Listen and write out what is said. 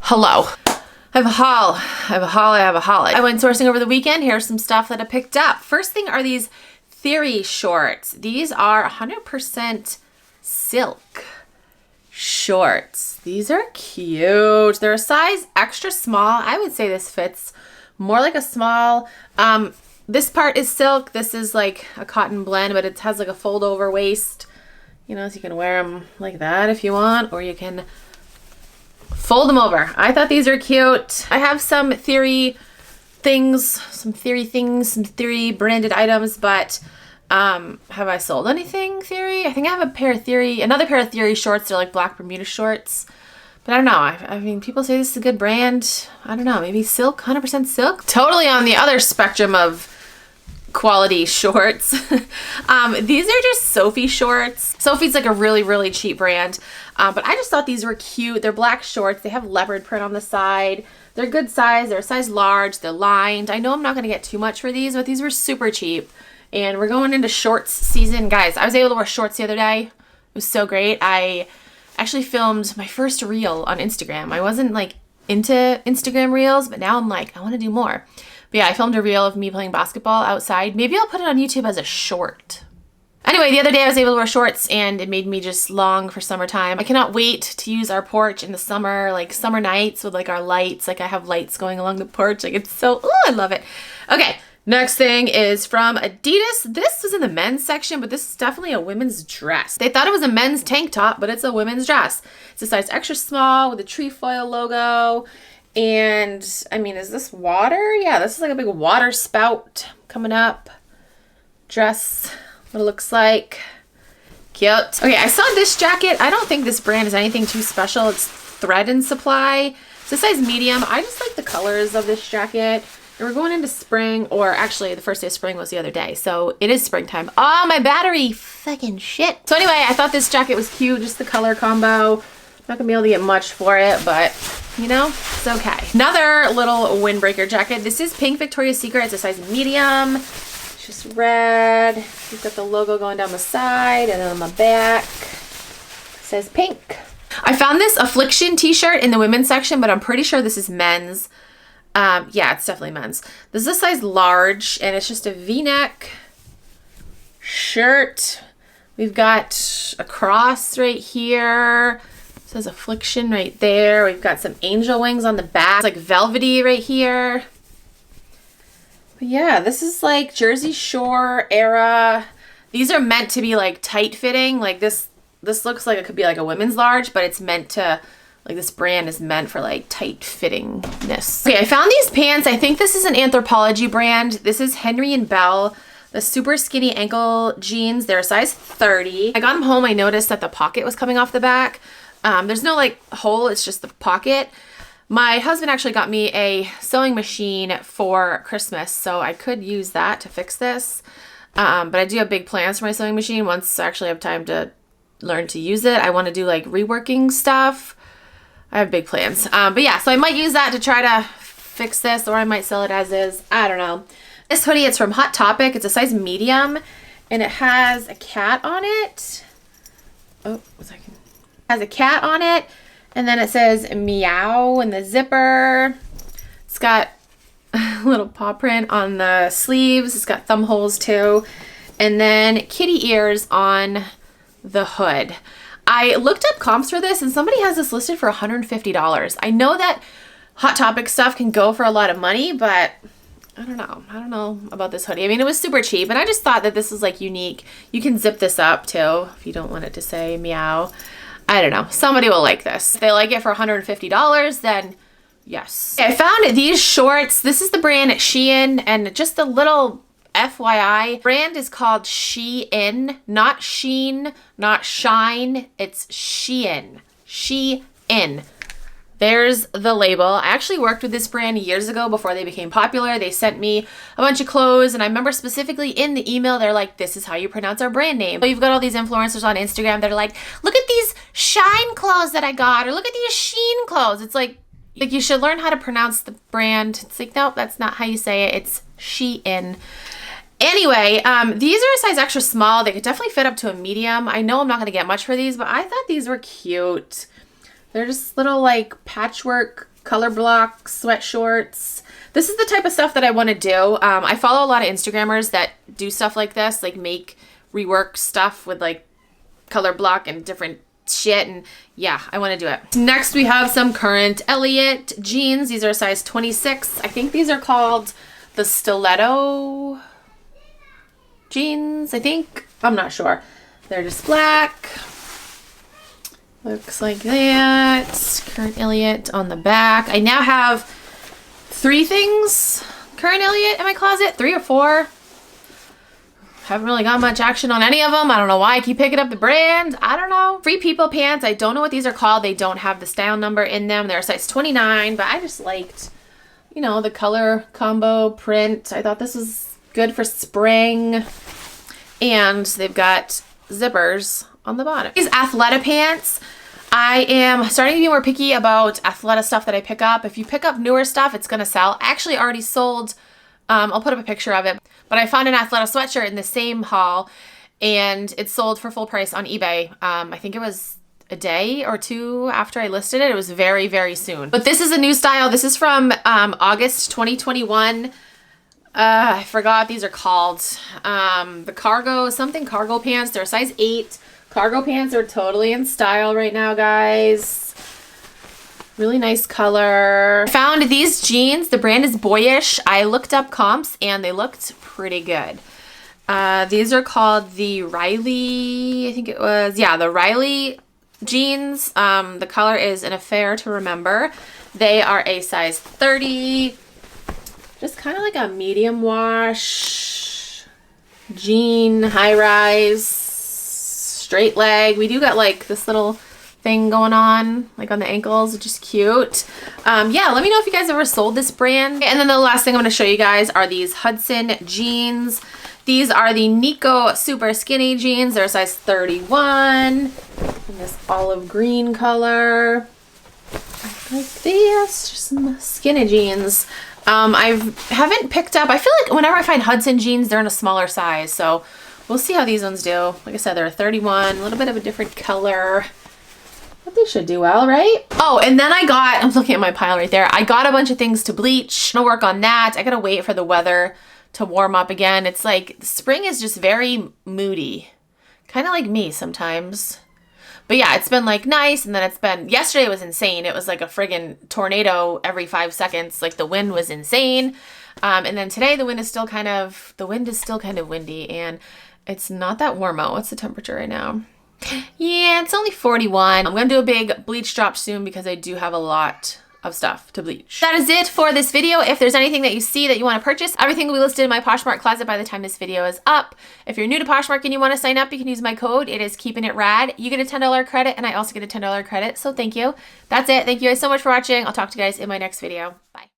Hello. I have a haul. I went sourcing over the weekend. Here's some stuff that I picked up. First thing are these Theory shorts. These are 100% silk shorts. These are cute. They're a size extra small. I would say this fits more like a small. This part is silk. This is like a cotton blend, but it has like a fold over waist. You know, so you can wear them like that if you want, or you can fold them over. I thought these are cute. I have some Theory branded items, but have I sold anything Theory? I think I have another pair of Theory shorts. They're like black Bermuda shorts, but I don't know. I mean, people say this is a good brand. I don't know, maybe silk, 100% silk. Totally on the other spectrum of quality shorts. These are just Sophie shorts. Sophie's like a really cheap brand, but I just thought these were cute. They're black shorts. They have leopard print on the side. They're good size. They're a size large. They're lined. I know I'm not going to get too much for these, but these were super cheap. And we're going into shorts season. Guys, I was able to wear shorts the other day. It was so great. I actually filmed my first reel on Instagram. I wasn't like into Instagram reels, but now I'm like, I want to do more. But yeah, I filmed a reel of me playing basketball outside. Maybe I'll put it on YouTube as a short. Anyway, the other day I was able to wear shorts and it made me just long for summertime. I cannot wait to use our porch in the summer, like summer nights with like our lights. Like I have lights going along the porch. Like it's so, I love it. Okay, next thing is from Adidas. This was in the men's section, but this is definitely a women's dress. They thought it was a men's tank top, but it's a women's dress. It's a size extra small with a trefoil logo. And I mean, is this water? Yeah, this is like a big water spout coming up. Dress, what it looks like. Cute. Okay, I saw this jacket. I don't think this brand is anything too special. It's Thread and Supply. It's a size medium. I just like the colors of this jacket. And we're going into spring, or actually the first day of spring was the other day. So it is springtime. Oh, my battery fucking shit. So anyway, I thought this jacket was cute. Just the color combo. Not gonna be able to get much for it, but you know, it's okay. Another little windbreaker jacket. This is pink Victoria's Secret. It's a size medium. It's just red. You've got the logo going down the side, and then on the back it says pink. I found this Affliction t-shirt in the women's section, but I'm pretty sure this is men's. Yeah, it's definitely men's. This is a size large, and it's just a V-neck shirt. We've got a cross right here. It says Affliction right there. We've got some angel wings on the back. It's like velvety right here. But yeah, this is like Jersey Shore era. These are meant to be like tight fitting. Like this looks like it could be like a women's large, but it's meant to, like this brand is meant for like tight fittingness. Okay, I found these pants. I think this is an Anthropologie brand. This is Henry and Bell. The super skinny ankle jeans. They're a size 30. I got them home. I noticed that the pocket was coming off the back. There's no like hole, it's just the pocket. My husband actually got me a sewing machine for Christmas, so I could use that to fix this. But I do have big plans for my sewing machine once I actually have time to learn to use it. I want to do like reworking stuff. I have big plans. But yeah, so I might use that to try to fix this, or I might sell it as is. I don't know. This hoodie, it's from Hot Topic. It's a size medium, and it has a cat on it. Oh, a second. Has a cat on it, and then it says meow in the zipper. It's got a little paw print on the sleeves. It's got thumb holes too, and then kitty ears on the hood. I looked up comps for this, and somebody has this listed for $150. I know that Hot Topic stuff can go for a lot of money, but I don't know about this hoodie. I mean, it was super cheap, and I just thought that this was like unique. You can zip this up too if you don't want it to say meow. I don't know. Somebody will like this. If they like it for $150, then yes. I found these shorts. This is the brand Shein, and just a little FYI, brand is called Shein, not Sheen, not Shine. It's Shein. Shein. There's the label. I actually worked with this brand years ago before they became popular. They sent me a bunch of clothes, and I remember specifically in the email, they're like, this is how you pronounce our brand name. So you've got all these influencers on Instagram that are like, look at these Shine clothes that I got, or look at these Shein clothes. It's like you should learn how to pronounce the brand. It's like, nope, that's not how you say it. It's Shein. Anyway, these are a size extra small. They could definitely fit up to a medium. I know I'm not going to get much for these, but I thought these were cute. They're just little like patchwork color block sweat shorts. This is the type of stuff that I want to do. I follow a lot of Instagrammers that do stuff like this, like make rework stuff with like color block and different shit, and yeah, I want to do it. Next we have some Current Elliott jeans. These are a size 26. I think these are called the stiletto jeans, I think. I'm not sure. They're just black. Looks like that. Current Elliott on the back. I now have 3 things Current Elliott in my closet, 3 or 4. Haven't really got much action on any of them. I don't know why I keep picking up the brand. I don't know. Free People pants. I don't know what these are called. They don't have the style number in them. They're a size 29, but I just liked, you know, the color combo print. I thought this was good for spring. And they've got zippers on the bottom. These Athleta pants. I am starting to be more picky about Athleta stuff that I pick up. If you pick up newer stuff, it's going to sell. I actually already sold, I'll put up a picture of it, but I found an Athleta sweatshirt in the same haul and it sold for full price on eBay. I think it was a day or 2 after I listed it. It was very, very soon. But this is a new style. This is from August 2021. I forgot what these are called. The cargo pants. They're a size 8. Cargo pants are totally in style right now, guys. Really nice color. I found these jeans. The brand is Boyish. I looked up comps and they looked pretty good. These are called the Riley, I think it was. Yeah, the Riley jeans. The color is an affair to remember. They are a size 30. Just kind of like a medium wash jean, high rise, straight leg. We do got like this little thing going on like on the ankles, which is cute. Yeah, let me know if you guys ever sold this brand. And then the last thing I'm going to show you guys are these Hudson jeans. These are the Nico super skinny jeans. They're a size 31 in this olive green color. I like these, just some skinny jeans. I haven't picked up, I feel like whenever I find Hudson jeans, they're in a smaller size, so we'll see how these ones do. Like I said, they're a 31, a little bit of a different color, but they should do well, right? Oh, and then I'm looking at my pile right there. I got a bunch of things to bleach. I'm gonna work on that. I gotta wait for the weather to warm up again. It's like, spring is just very moody, kind of like me sometimes. But yeah, it's been like nice, and then yesterday was insane. It was like a friggin' tornado every 5 seconds. Like the wind was insane. And then today the wind is still kind of windy, and it's not that warm out. What's the temperature right now? Yeah, it's only 41. I'm gonna do a big bleach drop soon because I do have a lot of stuff to bleach. That is it for this video. If there's anything that you see that you want to purchase, everything will be listed in my Poshmark closet by the time this video is up. If you're new to Poshmark and you want to sign up, you can use my code. It is Keepin' It Rad. You get a $10 credit, and I also get a $10 credit, so thank you. That's it. Thank you guys so much for watching. I'll talk to you guys in my next video. Bye.